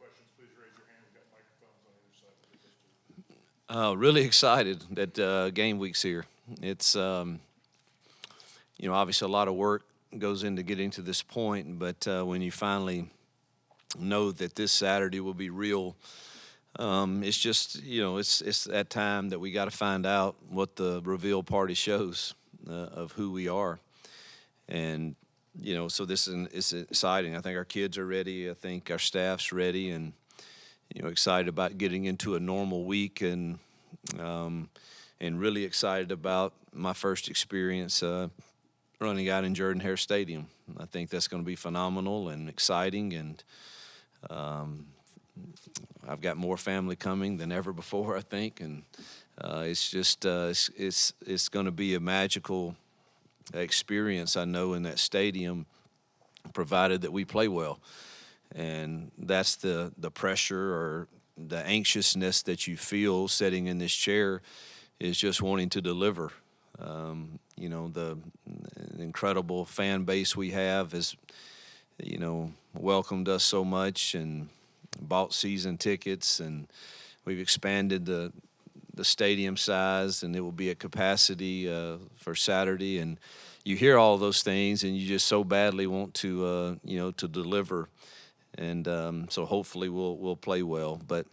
questions, please raise your hand. We've got microphones on either side to get this to. Really excited that game week's here. It's, obviously a lot of work goes into getting to this point, but when you finally know that this Saturday will be real, it's just, it's that time that we got to find out what the reveal party shows of who we are. And, so this is exciting. I think our kids are ready. I think our staff's ready and, excited about getting into a normal week and really excited about my first experience running out in Jordan-Hare Stadium. I think that's going to be phenomenal and exciting, and I've got more family coming than ever before, I think, and it's just it's going to be a magical experience, I know, in that stadium, provided that we play well. And that's the pressure or the anxiousness that you feel sitting in this chair is just wanting to deliver. The incredible fan base we have has, welcomed us so much and bought season tickets, and we've expanded the stadium size, and it will be at capacity for Saturday. And you hear all those things, and you just so badly want to, to deliver. And so hopefully we'll play well. But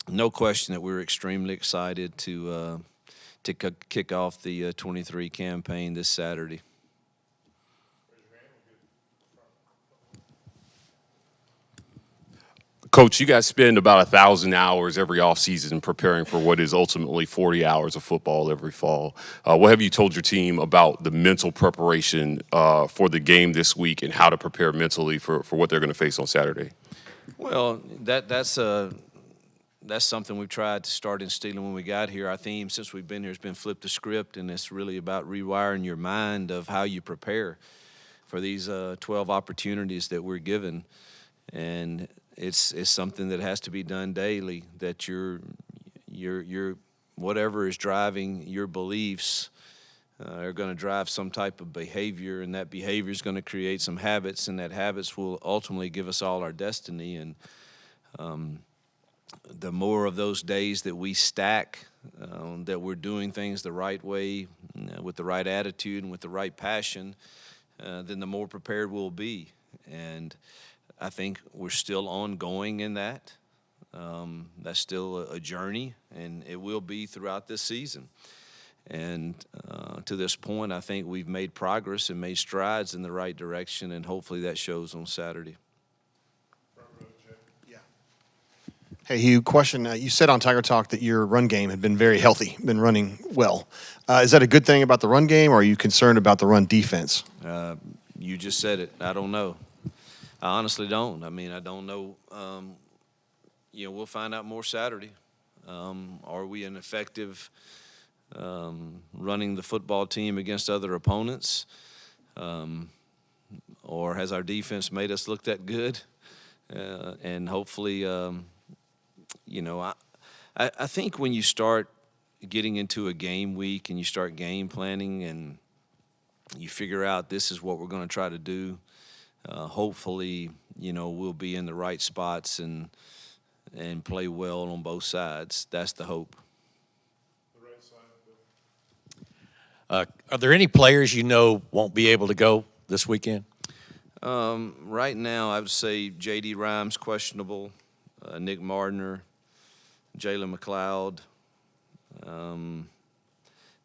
no question that we're extremely excited to kick off the 23 campaign this Saturday. Coach, you guys spend about 1,000 hours every offseason preparing for what is ultimately 40 hours of football every fall. What have you told your team about the mental preparation for the game this week and how to prepare mentally for what they're going to face on Saturday? Well, that's something we've tried to start instilling when we got here. Our theme since we've been here has been flip the script, and it's really about rewiring your mind of how you prepare for these 12 opportunities that we're given. And it's something that has to be done daily, that your whatever is driving your beliefs are going to drive some type of behavior, and that behavior is going to create some habits, and that habits will ultimately give us all our destiny. And the more of those days that we stack, that we're doing things the right way, with the right attitude and with the right passion, then the more prepared we'll be. And I think we're still ongoing in that. That's still a journey, and it will be throughout this season. And to this point, I think we've made progress and made strides in the right direction, and hopefully that shows on Saturday. Yeah. Hey, Hugh, question. You said on Tiger Talk that your run game had been very healthy, been running well. Is that a good thing about the run game, or are you concerned about the run defense? You just said it. I don't know. I honestly don't. I don't know. We'll find out more Saturday. Are we an effective running the football team against other opponents? Or has our defense made us look that good? And hopefully, I think when you start getting into a game week and you start game planning and you figure out this is what we're going to try to do, hopefully, we'll be in the right spots and play well on both sides. That's the hope. The right side. Are there any players won't be able to go this weekend? Right now, I would say J.D. Rhymes questionable, Nick Mardner, Jalen McLeod,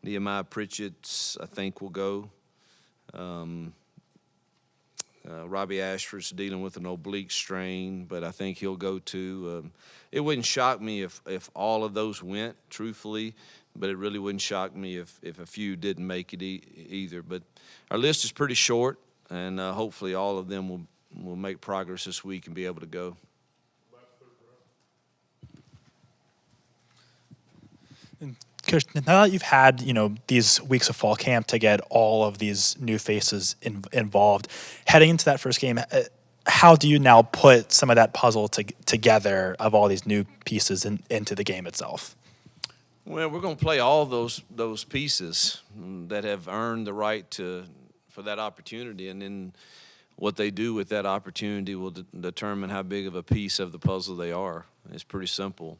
Nehemiah Pritchett, I think will go. Robbie Ashford's dealing with an oblique strain, but I think he'll go too. It wouldn't shock me if all of those went, truthfully, but it really wouldn't shock me if a few didn't make it either. But our list is pretty short, and hopefully all of them will make progress this week and be able to go. Coach, now that you've had, these weeks of fall camp to get all of these new faces involved, heading into that first game, how do you now put some of that puzzle together of all these new pieces into the game itself? Well, we're going to play all those pieces that have earned the right for that opportunity, and then what they do with that opportunity will determine how big of a piece of the puzzle they are. It's pretty simple.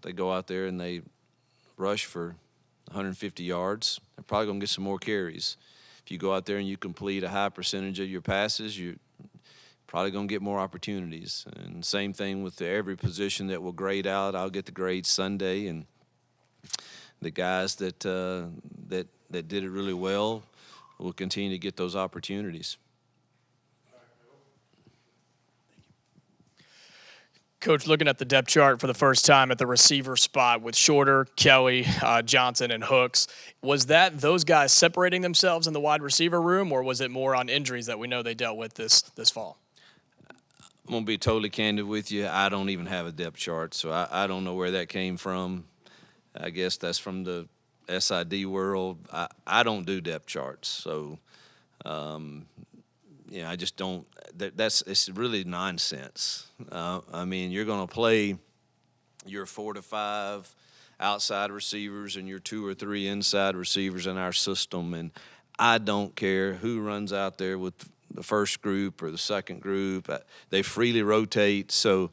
They go out there and they rush for 150 yards, they're probably going to get some more carries. If you go out there and you complete a high percentage of your passes, you're probably going to get more opportunities. And same thing with every position that will grade out. I'll get the grade Sunday, and the guys that did it really well will continue to get those opportunities. Coach, looking at the depth chart for the first time at the receiver spot with Shorter, Kelly, Johnson, and Hooks, was that those guys separating themselves in the wide receiver room, or was it more on injuries that we know they dealt with this fall? I'm going to be totally candid with you. I don't even have a depth chart, so I don't know where that came from. I guess that's from the SID world. I don't do depth charts, so I just don't. It's really nonsense. I mean, you're going to play your 4 to 5 outside receivers and your 2 or 3 inside receivers in our system, and I don't care who runs out there with the first group or the second group. They freely rotate, so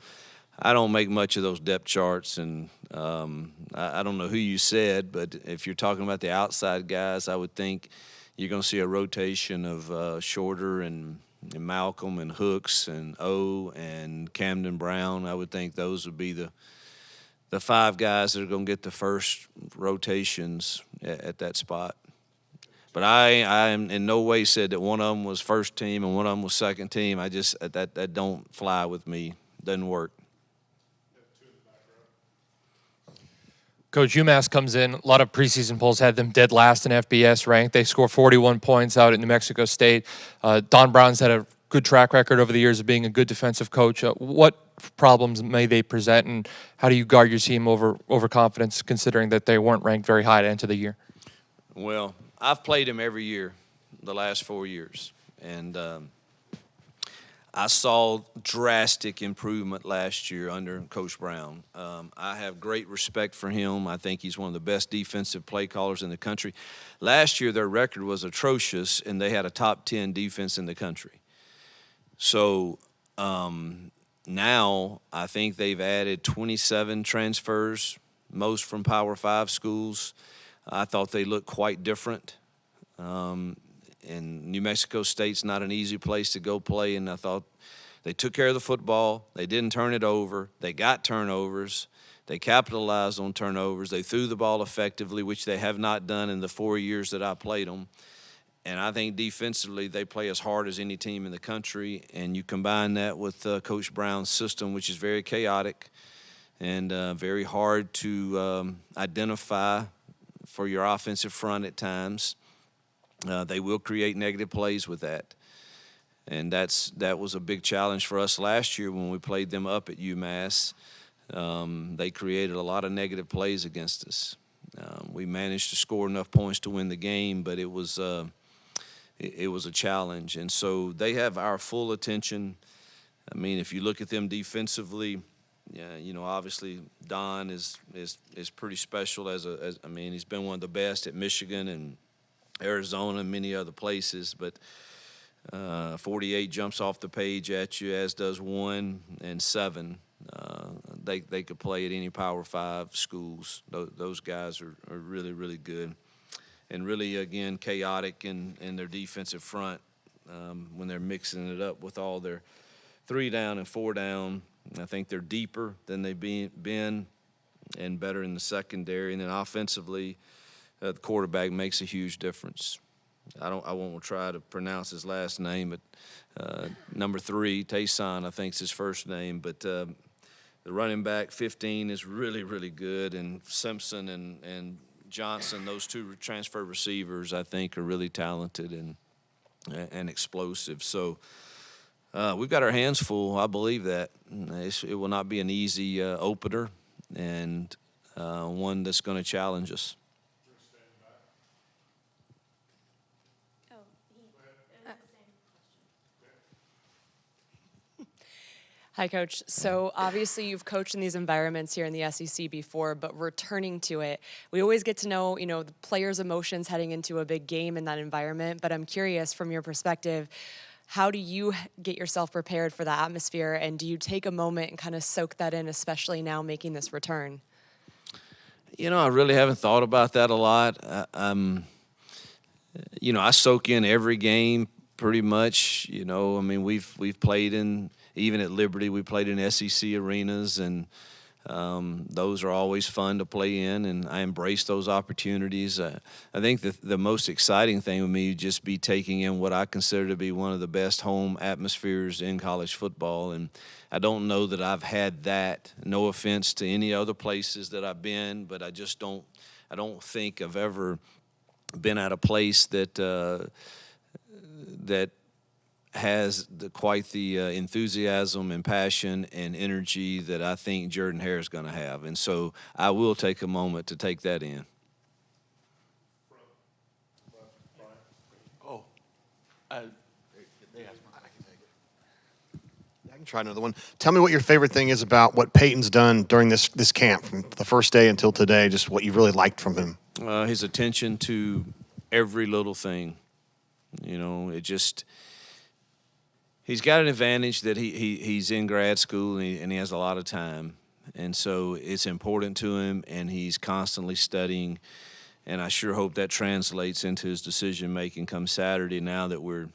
I don't make much of those depth charts. And I don't know who you said, but if you're talking about the outside guys, I would think you're going to see a rotation of Shorter and Malcolm and Hooks and O and Camden Brown. I would think those would be the 5 guys that are going to get the first rotations at that spot. But I am in no way said that one of them was first team and one of them was second team. I just that don't fly with me. Doesn't work. Coach, UMass comes in. A lot of preseason polls had them dead last in FBS rank. They score 41 points out at New Mexico State. Don Brown's had a good track record over the years of being a good defensive coach. What problems may they present, and how do you guard your team over confidence, considering that they weren't ranked very high to enter the year? Well, I've played him every year the last 4 years, and I saw drastic improvement last year under Coach Brown. I have great respect for him. I think he's one of the best defensive play callers in the country. Last year, their record was atrocious, and they had a top 10 defense in the country. So now I think they've added 27 transfers, most from Power 5 schools. I thought they looked quite different. And New Mexico State's not an easy place to go play, and I thought they took care of the football. They didn't turn it over. They got turnovers. They capitalized on turnovers. They threw the ball effectively, which they have not done in the 4 years that I played them. And I think defensively they play as hard as any team in the country, and you combine that with Coach Brown's system, which is very chaotic and very hard to identify for your offensive front at times. They will create negative plays with that. And that was a big challenge for us last year when we played them up at UMass. They created a lot of negative plays against us. We managed to score enough points to win the game, but it was a challenge. And so they have our full attention. I mean, if you look at them defensively, obviously Don is pretty special as he's been one of the best at Michigan and Arizona and many other places, but 48 jumps off the page at you, as does 1 and 7. They could play at any Power 5 schools. Those guys are really, really good. And really, again, chaotic in their defensive front when they're mixing it up with all their 3 down and 4 down. I think they're deeper than they've been and better in the secondary. And then offensively, the quarterback makes a huge difference. I won't try to pronounce his last name, but number 3, Tayson, I think is his first name. But the running back, 15, is really, really good. And Simpson and Johnson, those 2 transfer receivers, I think are really talented and explosive. So we've got our hands full. I believe that. It will not be an easy opener and one that's going to challenge us. Hi, Coach. So obviously you've coached in these environments here in the SEC before, but returning to it, we always get to know, the players' emotions heading into a big game in that environment. But I'm curious, from your perspective, How do you get yourself prepared for the atmosphere, and do you take a moment and kind of soak that in, especially now making this return? You know, I really haven't thought about that a lot. You know, I soak in every game pretty much. You know, I mean, we've played in, even at Liberty, we played in SEC arenas, and those are always fun to play in, and I embrace those opportunities. I think the most exciting thing with me would just be taking in what I consider to be one of the best home atmospheres in college football, and I don't know that I've had that. No offense to any other places that I've been, but I don't think I've ever been at a place that that has quite the enthusiasm and passion and energy that I think Jordan Hare is going to have. And so I will take a moment to take that in. I can try another one. Tell me what your favorite thing is about what Peyton's done during this camp, from the first day until today, just what you really liked from him. His attention to every little thing. You know, he's got an advantage that he's in grad school and he has a lot of time. And so it's important to him, and he's constantly studying. And I sure hope that translates into his decision-making come Saturday, now that we're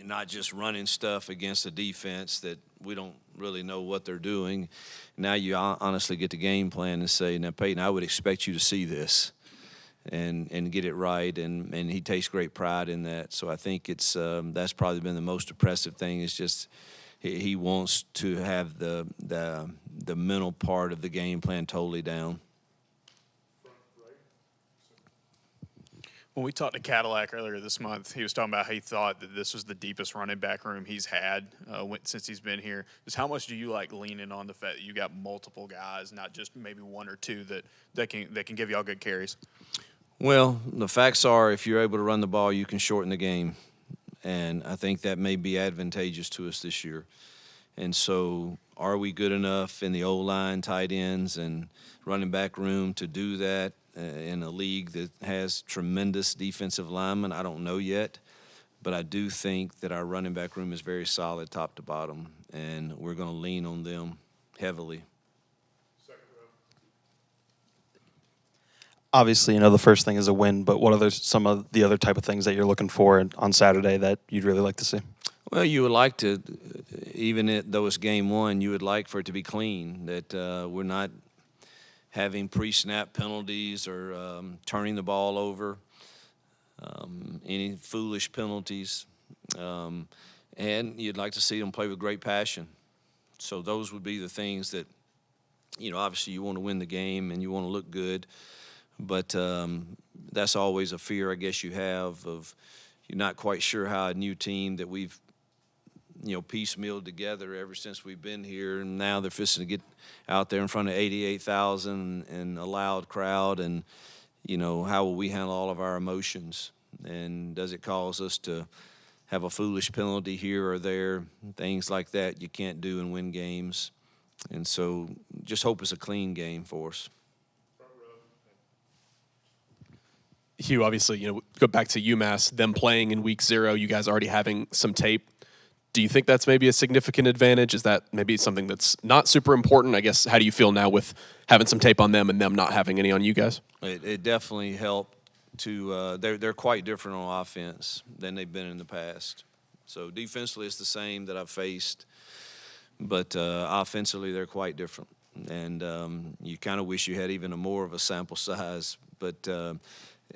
not just running stuff against a defense that we don't really know what they're doing. Now you honestly get the game plan and say, now, Peyton, I would expect you to see this and get it right, and he takes great pride in that. So I think it's that's probably been the most impressive thing, is just he wants to have the mental part of the game plan totally down. When we talked to Cadillac earlier this month, he was talking about how he thought that this was the deepest running back room he's had since he's been here. Just how much do you like leaning on the fact that you got multiple guys, not just maybe one or two that can give y'all good carries? Well, the facts are, if you're able to run the ball, you can shorten the game. And I think that may be advantageous to us this year. And so are we good enough in the O-line, tight ends, and running back room to do that in a league that has tremendous defensive linemen? I don't know yet. But I do think that our running back room is very solid top to bottom, and we're going to lean on them heavily. Obviously, you know, the first thing is a win, but what are some of the other type of things that you're looking for on Saturday that you'd really like to see? Well, you would like to, even though it's game one, you would like for it to be clean, that we're not having pre-snap penalties or turning the ball over, any foolish penalties. And you'd like to see them play with great passion. So those would be the things that, you know, obviously you want to win the game and you want to look good. But that's always a fear, I guess, you have of you're not quite sure how a new team that we've, you know, piecemealed together ever since we've been here, and now they're fixing to get out there in front of 88,000 and a loud crowd, and, you know, how will we handle all of our emotions? And does it cause us to have a foolish penalty here or there? Things like that you can't do and win games. And so just hope it's a clean game for us. Hugh, obviously, you know, go back to UMass, them playing in week 0, you guys already having some tape. Do you think that's maybe a significant advantage? Is that maybe something that's not super important? I guess, how do you feel now with having some tape on them and them not having any on you guys? It definitely helped to they're quite different on offense than they've been in the past. So defensively it's the same that I've faced, but offensively they're quite different. And you kind of wish you had even more of a sample size, but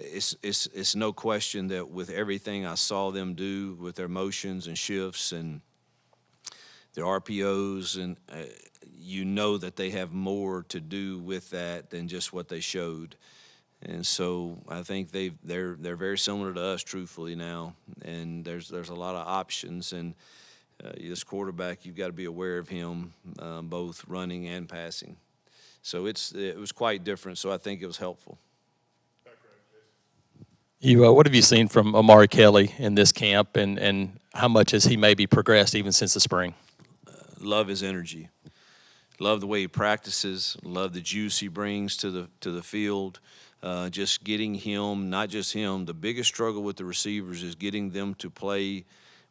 it's no question that with everything I saw them do with their motions and shifts and their RPOs, and you know that they have more to do with that than just what they showed. And so I think they're very similar to us, truthfully, now. And there's a lot of options, and this quarterback, you've got to be aware of him, both running and passing. So it was quite different. So I think it was helpful. What have you seen from Amari Kelly in this camp, and how much has he maybe progressed even since the spring? Love his energy. Love the way he practices. Love the juice he brings to the field. Just getting him, not just him, the biggest struggle with the receivers is getting them to play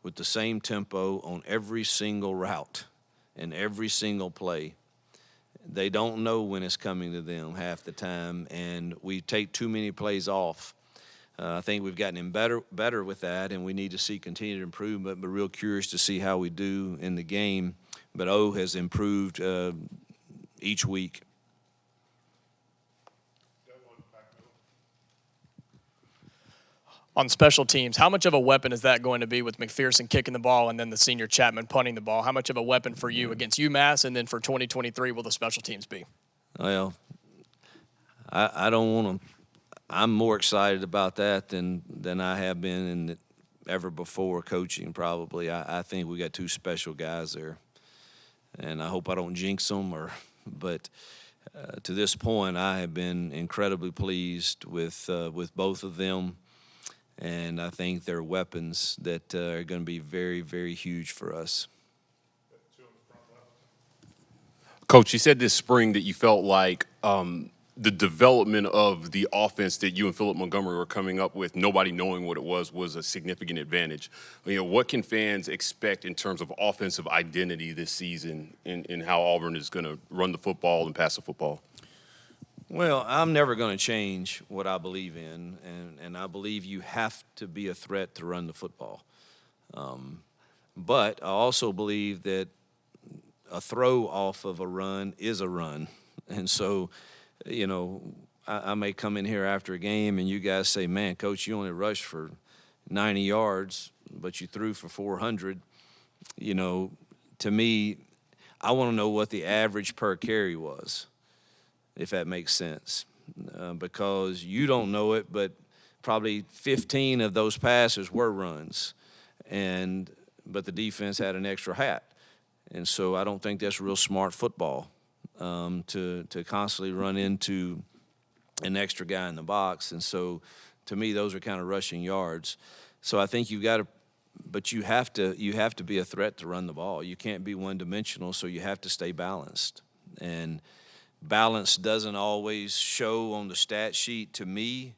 with the same tempo on every single route and every single play. They don't know when it's coming to them half the time, and we take too many plays off. I think we've gotten him better with that, and we need to see continued improvement, but real curious to see how we do in the game. But O has improved each week. On special teams, how much of a weapon is that going to be with McPherson kicking the ball and then the senior Chapman punting the ball? How much of a weapon for you against UMass, and then for 2023 will the special teams be? Well, I don't want to. I'm more excited about that than I have been ever before coaching. Probably, I think we got two special guys there, and I hope I don't jinx them. But to this point, I have been incredibly pleased with both of them. And I think they're weapons that are going to be very, very huge for us. Coach, you said this spring that you felt like the development of the offense that you and Philip Montgomery were coming up with, nobody knowing what it was a significant advantage. You know, what can fans expect in terms of offensive identity this season in how Auburn is going to run the football and pass the football? Well, I'm never going to change what I believe in, and I believe you have to be a threat to run the football. But I also believe that a throw off of a run is a run. And so, you know, I may come in here after a game and you guys say, man, Coach, you only rushed for 90 yards, but you threw for 400. You know, to me, I want to know what the average per carry was, if that makes sense, because you don't know it, but probably 15 of those passes were runs, but the defense had an extra hat. And so I don't think that's real smart football, to constantly run into an extra guy in the box. And so to me, those are kind of rushing yards. So I think you have to be a threat to run the ball. You can't be one-dimensional, so you have to stay balanced. And balance doesn't always show on the stat sheet to me,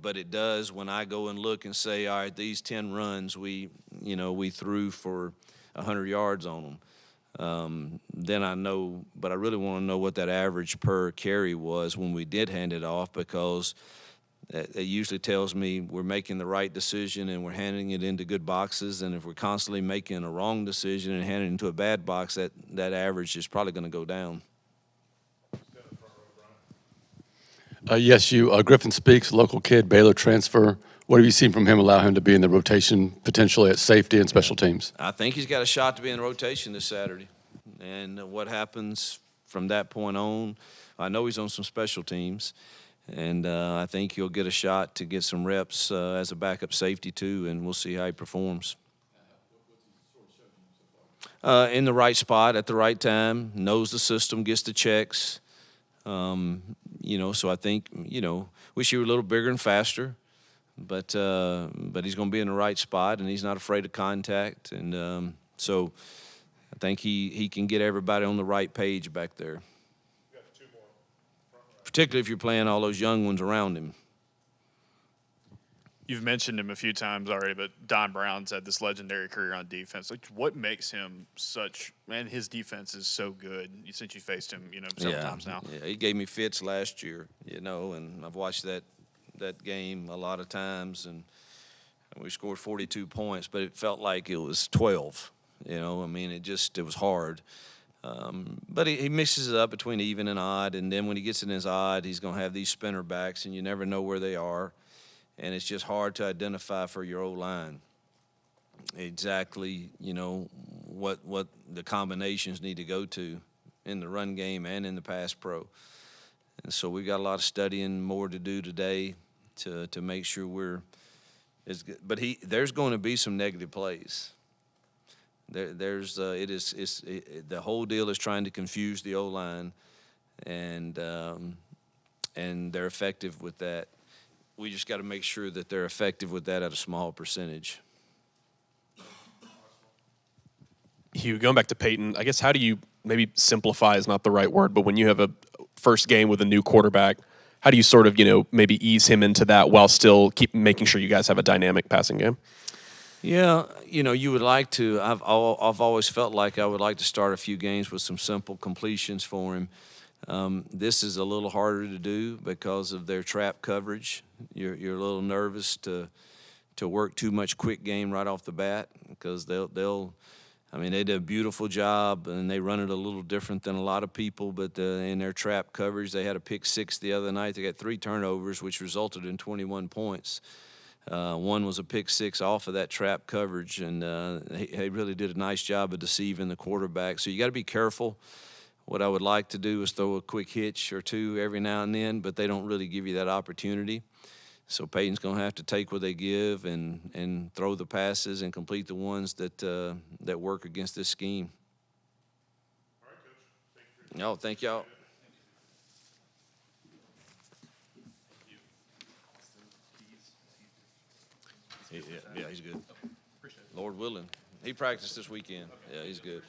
but it does when I go and look and say, all right, these 10 runs we threw for 100 yards on them. Then I know, but I really want to know what that average per carry was when we did hand it off, because it usually tells me we're making the right decision and we're handing it into good boxes. And if we're constantly making a wrong decision and handing it into a bad box, that average is probably going to go down. Yes, Griffin Speaks, local kid, Baylor transfer. What have you seen from him allow him to be in the rotation potentially at safety and special teams? I think he's got a shot to be in the rotation this Saturday. And what happens from that point on, I know he's on some special teams. And I think he'll get a shot to get some reps as a backup safety too, and we'll see how he performs. In the right spot at the right time, knows the system, gets the checks. So I think, wish he were a little bigger and faster, but he's going to be in the right spot, and he's not afraid of contact. And so I think he can get everybody on the right page back there, particularly if you're playing all those young ones around him. You've mentioned him a few times already, but Don Brown's had this legendary career on defense. Like, what makes him his defense is so good since you faced him, several times now. Yeah, he gave me fits last year, and I've watched that game a lot of times, and we scored 42 points, but it felt like it was 12, it was hard. But he mixes it up between even and odd, and then when he gets in his odd, he's going to have these spinner backs, and you never know where they are. And it's just hard to identify for your O-line exactly, what the combinations need to go to in the run game and in the pass pro. And so we've got a lot of studying more to do today to make sure we're as good. But there's going to be some negative plays. The whole deal is trying to confuse the O-line, and they're effective with that. We just got to make sure that they're effective with that at a small percentage. Hugh, going back to Peyton, I guess how do you, maybe simplify is not the right word, but when you have a first game with a new quarterback, how do you sort of, maybe ease him into that while still keep making sure you guys have a dynamic passing game? Yeah, you would like to. I've always felt like I would like to start a few games with some simple completions for him. This is a little harder to do because of their trap coverage. You're a little nervous to work too much quick game right off the bat because they did a beautiful job and they run it a little different than a lot of people. But in their trap coverage, they had a pick six the other night. They got 3 turnovers, which resulted in 21 points. One was a pick six off of that trap coverage, and he really did a nice job of deceiving the quarterback. So you got to be careful. What I would like to do is throw a quick hitch or two every now and then, but they don't really give you that opportunity. So Peyton's going to have to take what they give and throw the passes and complete the ones that work against this scheme. All right, Coach. Thank you. No, thank y'all. Yeah, he's good. Lord willing. He practiced this weekend. Yeah, he's good.